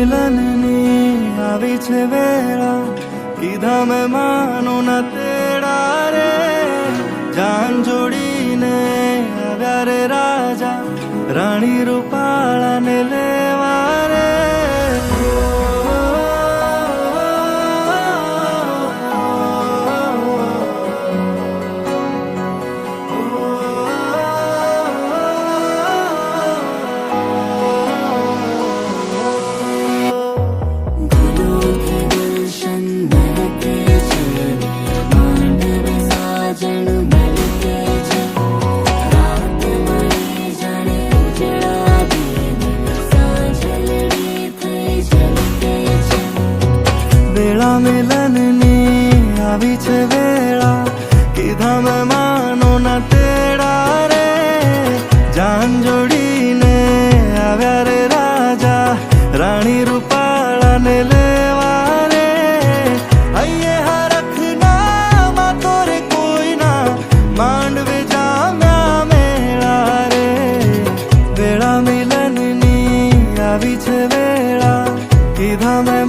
મિલનની આવી છે વેળા, કીધા મેં માનું ના તેડા રે. જાન જોડીને આવ્યા રે રાજા, રાણી રૂપાળાને લેવા રે. વેળા મિલનની આવી છે વેળા, કીધા મેં માનો ના તેડા રે. જાન જોડીને આવ્યા રે રાજા, રાણી રૂપાળાને લેવા રે. અહીંયા હરખના માતો રે કોઈના, માંડવે જામ્યા મેળા રે. વેળા મિલનની આવી છે વેળા, કીધા મેં